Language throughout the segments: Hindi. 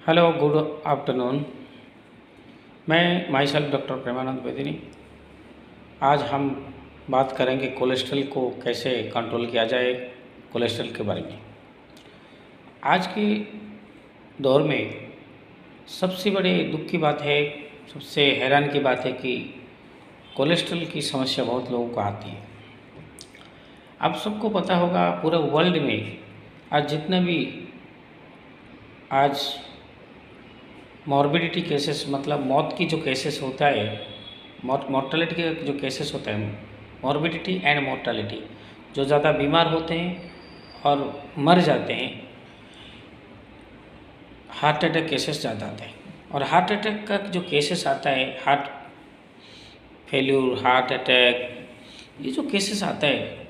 Hello, good afternoon. मैं myself doctor Premanand Bedini. आज हम बात करेंगे कोलेस्ट्रॉल को कैसे कंट्रोल किया जाए, कोलेस्ट्रॉल के बारे में। आज के दौर में सबसे बड़े दुख की बात है, सबसे हैरान की बात है कि कोलेस्ट्रॉल की समस्या बहुत लोगों को आती है। आप सबको पता होगा, पूरे वर्ल्ड में आज जितने भी आज मॉर्बिडिटी केसेस, मतलब मौत की जो केसेस होता है, मॉर्टलिटी के जो केसेस होते हैं, मॉर्बिडिटी एंड मॉर्टलिटी, जो ज़्यादा बीमार होते हैं और मर जाते हैं, हार्ट अटैक केसेस ज़्यादा आते हैं। और हार्ट अटैक का जो केसेस आता है, हार्ट फेल्यूर, हार्ट अटैक, ये जो केसेस आता है,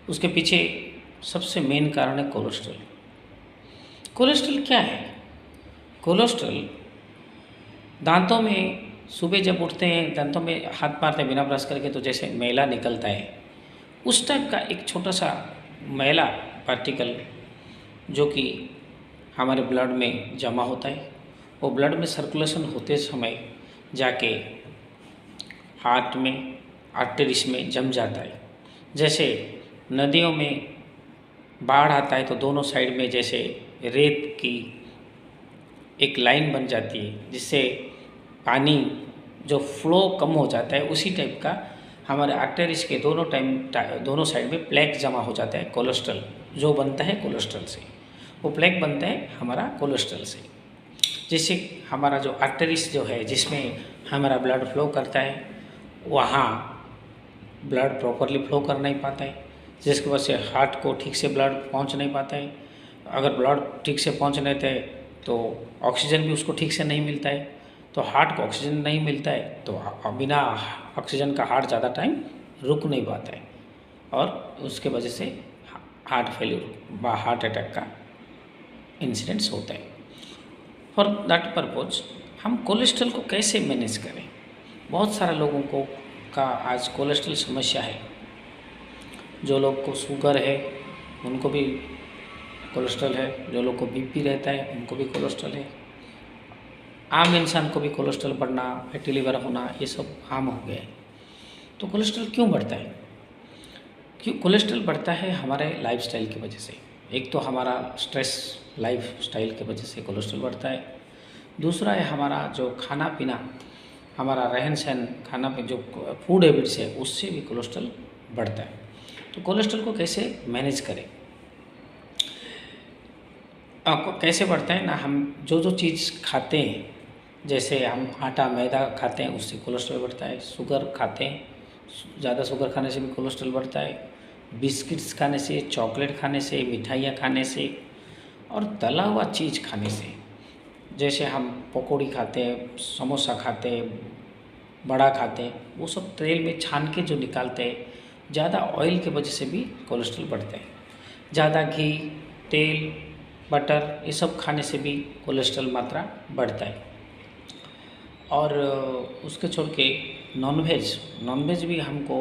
उसके पीछे सबसे मेन कारण है कोलेस्ट्रॉल। कोलेस्ट्रॉल क्या है? कोलेस्ट्रॉल दांतों में सुबह जब उठते हैं, दांतों में हाथ मारते हैं बिना ब्रश करके, तो जैसे मैला निकलता है, उस टाइप का एक छोटा सा मैला पार्टिकल जो कि हमारे ब्लड में जमा होता है, वो ब्लड में सर्कुलेशन होते समय जाके हार्ट में, आर्टरीज में जम जाता है। जैसे नदियों में बाढ़ आता है तो दोनों साइड में जैसे रेत की एक लाइन बन जाती है, जिससे पानी जो फ्लो कम हो जाता है, उसी टाइप का हमारे आर्टरीज के दोनों साइड में प्लेक जमा हो जाता है। कोलेस्ट्रॉल जो बनता है कोलेस्ट्रॉल से, वो प्लेक बनता है हमारा कोलेस्ट्रॉल से, जिससे हमारा जो आर्टरीज जो है, जिसमें हमारा ब्लड फ्लो करता है, वहाँ ब्लड प्रॉपरली फ्लो कर नहीं पाता है, जिसकी वजह से हार्ट को ठीक से ब्लड पहुँच नहीं पाता है। अगर ब्लड ठीक से पहुँच नहीं पाते तो ऑक्सीजन भी उसको ठीक से नहीं मिलता है, तो हार्ट को ऑक्सीजन नहीं मिलता है, तो बिना ऑक्सीजन का हार्ट ज़्यादा टाइम रुक नहीं पाता है, और उसके वजह से हार्ट फेल्यूर व हार्ट अटैक का इंसिडेंट्स होता है। फॉर दैट पर्पज हम कोलेस्ट्रॉल को कैसे मैनेज करें? बहुत सारे लोगों को का आज कोलेस्ट्रॉल समस्या है। जो लोग को शुगर है उनको भी कोलेस्ट्रॉल है, जो लोग को बीपी रहता है उनको भी कोलेस्ट्रॉल है, आम इंसान को भी कोलेस्ट्रॉल बढ़ना, फैटी लिवर होना, ये सब आम हो गया है। तो कोलेस्ट्रॉल क्यों बढ़ता है? क्यों कोलेस्ट्रॉल बढ़ता है? हमारे लाइफस्टाइल की वजह से। एक तो हमारा स्ट्रेस लाइफ स्टाइल की वजह से कोलेस्ट्रॉल बढ़ता है। दूसरा है हमारा जो खाना पीना, हमारा रहन सहन, खाना पे जो फूड हैबिट्स है, उससे भी कोलेस्ट्रॉल बढ़ता है। तो कोलेस्ट्रॉल को कैसे मैनेज करें? आपको कैसे बढ़ता है ना, हम जो चीज़ खाते हैं, जैसे हम आटा मैदा खाते हैं, उससे कोलेस्ट्रॉल बढ़ता है। शुगर खाते हैं, ज़्यादा शुगर खाने से भी कोलेस्ट्रॉल बढ़ता है। बिस्किट्स खाने से, चॉकलेट खाने से, मिठाइयाँ खाने से, और तला हुआ चीज़ खाने से, जैसे हम पकौड़ी खाते हैं, समोसा खाते हैं, बड़ा खाते हैं, वो सब तेल में छान के जो निकालते हैं, ज़्यादा ऑयल की वजह से भी कोलेस्ट्रॉल बढ़ता है। ज़्यादा घी, तेल, बटर, ये सब खाने से भी कोलेस्ट्रॉल मात्रा बढ़ता है। और उसके छोड़ के नॉनवेज भी हमको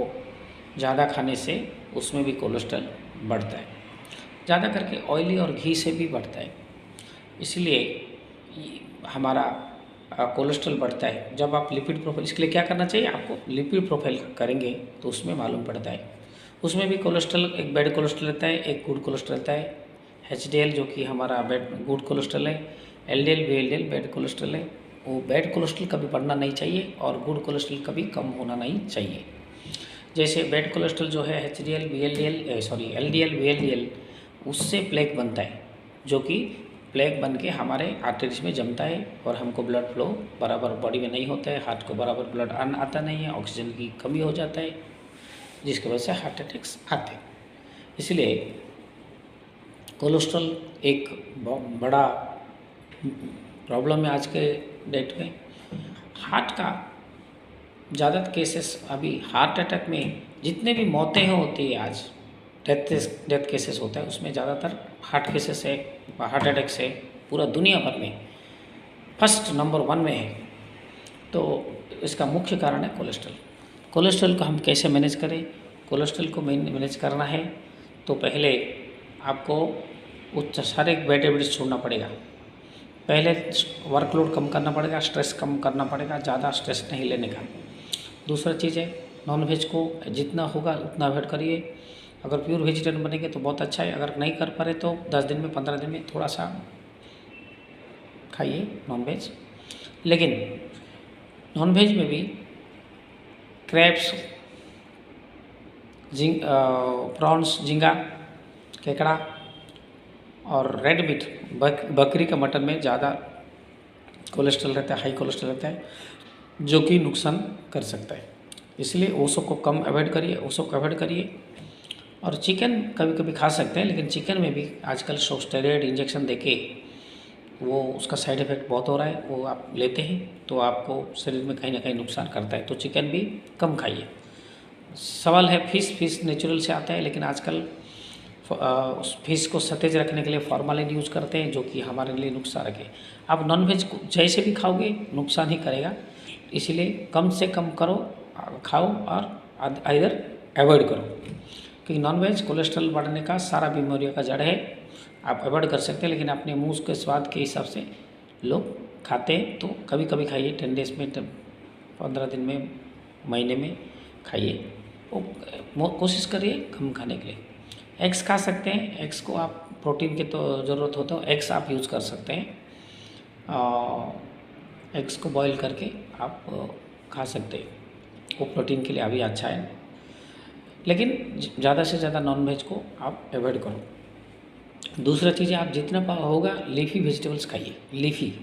ज़्यादा खाने से उसमें भी कोलेस्ट्रॉल बढ़ता है। ज़्यादा करके ऑयली और घी से भी बढ़ता है, इसलिए हमारा कोलेस्ट्रॉल बढ़ता है। जब आप लिपिड प्रोफाइल, इसके लिए क्या करना चाहिए आपको? लिपिड प्रोफाइल करेंगे तो उसमें मालूम पड़ता है। उसमें भी कोलेस्ट्रॉल, एक बैड कोलेस्ट्रॉल रहता है, एक गुड कोलेस्ट्रॉल रहता है। HDL जो कि हमारा गुड कोलेस्ट्रॉल है, LDL VLDL बैड कोलेस्ट्रॉल है। वो बैड कोलेस्ट्रॉल कभी बढ़ना नहीं चाहिए और गुड कोलेस्ट्रॉल कभी कम होना नहीं चाहिए। जैसे बैड कोलेस्ट्रॉल जो है LDL VLDL, उससे प्लेक बनता है, जो कि प्लेक बन के हमारे आर्टरीज में जमता है और हमको ब्लड फ्लो बराबर बॉडी में नहीं होता है, हार्ट को बराबर ब्लड आता नहीं है, ऑक्सीजन की कमी हो जाता है, जिसकी वजह से हार्ट अटैक्स आते हैं। इसलिए कोलेस्ट्रॉल एक बहुत बड़ा प्रॉब्लम है आज के डेट में। हार्ट का ज़्यादा केसेस, अभी हार्ट अटैक में जितने भी मौतें होती है आज, डेथ केसेस होता है, उसमें ज़्यादातर हार्ट केसेस है, हार्ट अटैक से पूरा दुनिया भर में फर्स्ट नंबर 1 में है। तो इसका मुख्य कारण है कोलेस्ट्रॉल। कोलेस्ट्रॉल को हम कैसे मैनेज करें? कोलेस्ट्रॉल को मैनेज करना है तो पहले आपको वो सारे बैड हैबिट्स छोड़ना पड़ेगा। पहले वर्कलोड कम करना पड़ेगा, स्ट्रेस कम करना पड़ेगा, ज़्यादा स्ट्रेस नहीं लेने का। दूसरा चीज़ है, नॉनवेज को जितना होगा उतना अवॉइड करिए। अगर प्योर वेजिटेरियन बनेंगे तो बहुत अच्छा है, अगर नहीं कर पा रहे तो 10 दिन में 15 दिन में थोड़ा सा खाइए नॉनवेज। लेकिन नॉनवेज में भी क्रैब्स, प्रॉन्स, झींगा, केकड़ा और रेड मीट, बकरी का मटन में ज़्यादा कोलेस्ट्रॉल रहता है, हाई कोलेस्ट्रॉल रहता है, जो कि नुकसान कर सकता है। इसलिए वो सब को कम अवॉइड करिए, वो सब को अवॉइड करिए। और चिकन कभी कभी खा सकते हैं, लेकिन चिकन में भी आजकल स्टेरॉइड इंजेक्शन देके वो उसका साइड इफ़ेक्ट बहुत हो रहा है, वो आप लेते हैं तो आपको शरीर में कहीं ना कहीं नुकसान करता है, तो चिकन भी कम खाइए। सवाल है फिश नेचुरल से आता है, लेकिन आजकल उस फिश को सतेज रखने के लिए फॉर्मालिन यूज़ करते हैं, जो कि हमारे लिए नुकसानक है। आप नॉनवेज को जैसे भी खाओगे नुकसान ही करेगा, इसीलिए कम से कम करो, खाओ और इधर अवॉइड करो, क्योंकि नॉनवेज कोलेस्ट्रॉल बढ़ने का सारा बीमारियों का जड़ है। आप अवॉइड कर सकते हैं, लेकिन अपने मुँह के स्वाद के हिसाब से लोग खाते हैं, तो कभी कभी खाइए, 10 डेज में, 15 दिन में, महीने में खाइए। वो कोशिश करिए कम खाने के लिए। एग्स खा सकते हैं, एग्स को आप प्रोटीन की तो ज़रूरत हो तो एग्स आप यूज़ कर सकते हैं, एग्स को बॉईल करके आप खा सकते हैं, वो प्रोटीन के लिए अभी अच्छा है। लेकिन ज़्यादा से ज़्यादा नॉनवेज को आप अवॉइड करो। दूसरा चीज़ आप जितना होगा लीफी वेजिटेबल्स खाइए, लीफी,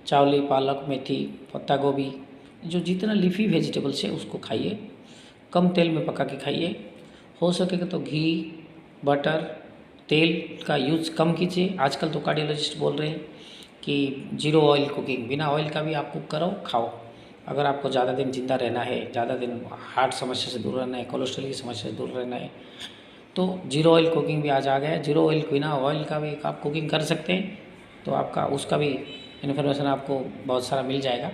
चावली, पालक, मेथी, पत्ता गोभी, जो जितना लीफी वेजिटेबल्स है उसको खाइए, कम तेल में पका के खाइए। हो सकेगा तो घी, बटर, तेल का यूज़ कम कीजिए। आजकल तो कार्डियोलॉजिस्ट बोल रहे हैं कि जीरो ऑयल कुकिंग, बिना ऑयल का भी आप कुक करो, खाओ। अगर आपको ज़्यादा दिन जिंदा रहना है, ज़्यादा दिन हार्ट समस्या से दूर रहना है, कोलेस्ट्रॉल की समस्या से दूर रहना है, तो जीरो ऑयल कुकिंग भी आज आ गया है। जीरो ऑयल, बिना ऑयल का भी आप कुकिंग कर सकते हैं, तो आपका उसका भी इन्फॉर्मेशन आपको बहुत सारा मिल जाएगा,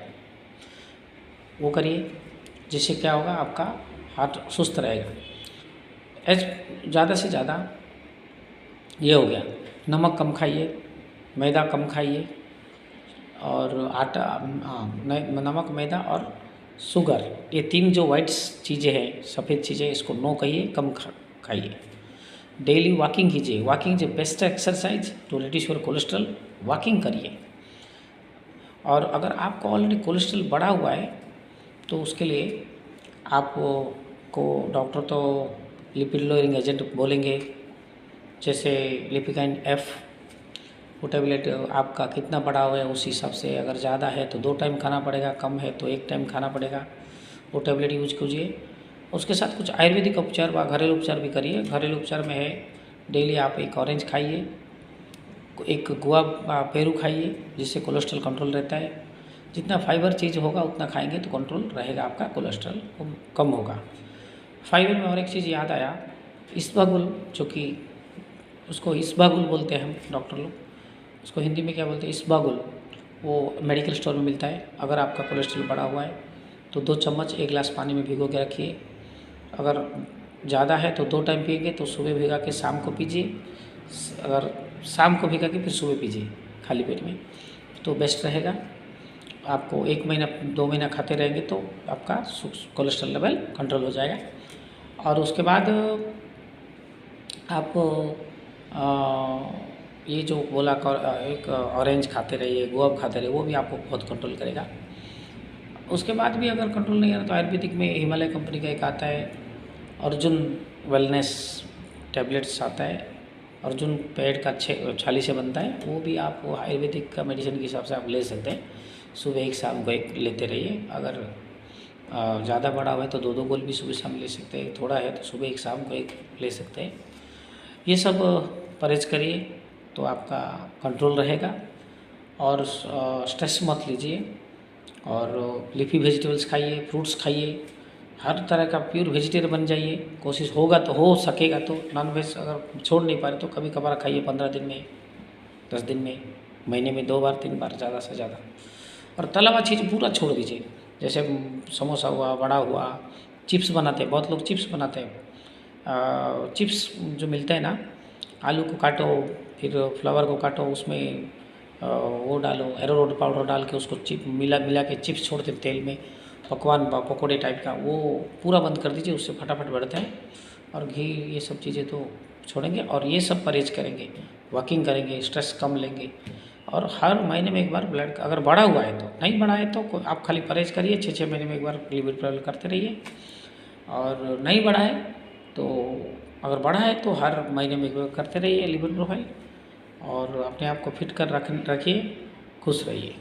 वो करिए, जिससे क्या होगा, आपका हार्ट सुस्त रहेगा। ज़्यादा से ज़्यादा ये हो गया, नमक कम खाइए, मैदा कम खाइए, और आटा, नमक, मैदा और शुगर, ये 3 जो वाइट्स चीज़ें हैं, सफ़ेद चीज़ें, इसको नो कहिए, कम खाइए। डेली वॉकिंग कीजिए, walking is best exercise to reduce your cholesterol. Walking करिए। और अगर आपको ऑलरेडी कोलेस्ट्रॉल बढ़ा हुआ है तो उसके लिए आपको डॉक्टर तो लिपिड लोअरिंग एजेंट बोलेंगे, जैसे लिपिकाइन F, वो टैबलेट आपका कितना बढ़ा हुआ है उस हिसाब से, अगर ज़्यादा है तो 2 टाइम खाना पड़ेगा, कम है तो 1 टाइम खाना पड़ेगा, वो टैबलेट यूज कीजिए। उसके साथ कुछ आयुर्वेदिक उपचार व घरेलू उपचार भी करिए। घरेलू उपचार में है, डेली आप एक ऑरेंज खाइए, एक गुआ पेरू खाइए, जिससे कोलेस्ट्रॉल कंट्रोल रहता है। जितना फाइबर चीज़ होगा उतना खाएंगे तो कंट्रोल रहेगा, आपका कोलेस्ट्रॉल कम होगा। फाइबर में और एक चीज़ याद आया, इसबगोल, जो कि उसको इसबगोल बोलते हैं हम डॉक्टर लोग, उसको हिंदी में क्या बोलते हैं, इसबगोल, वो मेडिकल स्टोर में मिलता है। अगर आपका कोलेस्ट्रॉल बढ़ा हुआ है तो 2 चम्मच 1 गिलास पानी में भिगो के रखिए। अगर ज़्यादा है तो 2 टाइम पिएंगे, तो सुबह भिगा के शाम को पीजिए, अगर शाम को भिगा के फिर सुबह पीजिए खाली पेट में, तो बेस्ट रहेगा। आपको 1 महीना 2 महीना खाते रहेंगे तो आपका कोलेस्ट्रॉल लेवल कंट्रोल हो जाएगा। और उसके बाद आप ये जो बोला, एक ऑरेंज खाते रहिए, गुआवा खाते रहिए, वो भी आपको बहुत कंट्रोल करेगा। उसके बाद भी अगर कंट्रोल नहीं है तो आयुर्वेदिक में हिमालय कंपनी का एक आता है, अर्जुन वेलनेस टैबलेट्स आता है, अर्जुन पेड़ का छाली से बनता है, वो भी आप आयुर्वेदिक का मेडिसिन के हिसाब से आप ले सकते हैं। सुबह एक, शाम को एक लेते रहिए। अगर ज़्यादा बड़ा हुआ है तो 2-2 गोली भी सुबह शाम ले सकते हैं, थोड़ा है तो सुबह एक, शाम को एक ले सकते हैं। ये सब परहेज करिए तो आपका कंट्रोल रहेगा। और स्ट्रेस मत लीजिए, और लीफी वेजिटेबल्स खाइए, फ्रूट्स खाइए, हर तरह का प्योर वेजिटेरियन बन जाइए। कोशिश होगा तो, हो सकेगा तो, नॉनवेज अगर छोड़ नहीं पा रहे तो कभी कभार खाइए, 15 दिन में, 10 दिन में, महीने में 2 बार 3 बार ज़्यादा से ज़्यादा। और तला हुआ चीज़ पूरा छोड़ दीजिए, जैसे समोसा हुआ, वड़ा हुआ, चिप्स बनाते हैं, बहुत लोग चिप्स बनाते हैं। चिप्स जो मिलता है ना, आलू को काटो, फिर फ्लावर को काटो, उसमें वो डालो, एरारोट पाउडर डाल के उसको चिप मिला मिला के चिप्स छोड़ते तेल में, पकवान पकोड़े टाइप का, वो पूरा बंद कर दीजिए, उससे फटाफट बढ़ता है। और घी ये सब चीज़ें तो छोड़ेंगे, और ये सब परहेज करेंगे, वॉकिंग करेंगे, स्ट्रेस कम लेंगे, और हर महीने में एक बार ब्लड, अगर बढ़ा हुआ है तो, नहीं बढ़ा है तो आप खाली परहेज करिए, 6-6 महीने में एक बार लिवर प्रोफाइल करते रहिए। और नहीं बढ़ा है तो, अगर बढ़ा है तो हर महीने में एक बार करते रहिए लिवर प्रोफाइल, और अपने आप को फिट कर रखिए, खुश रहिए।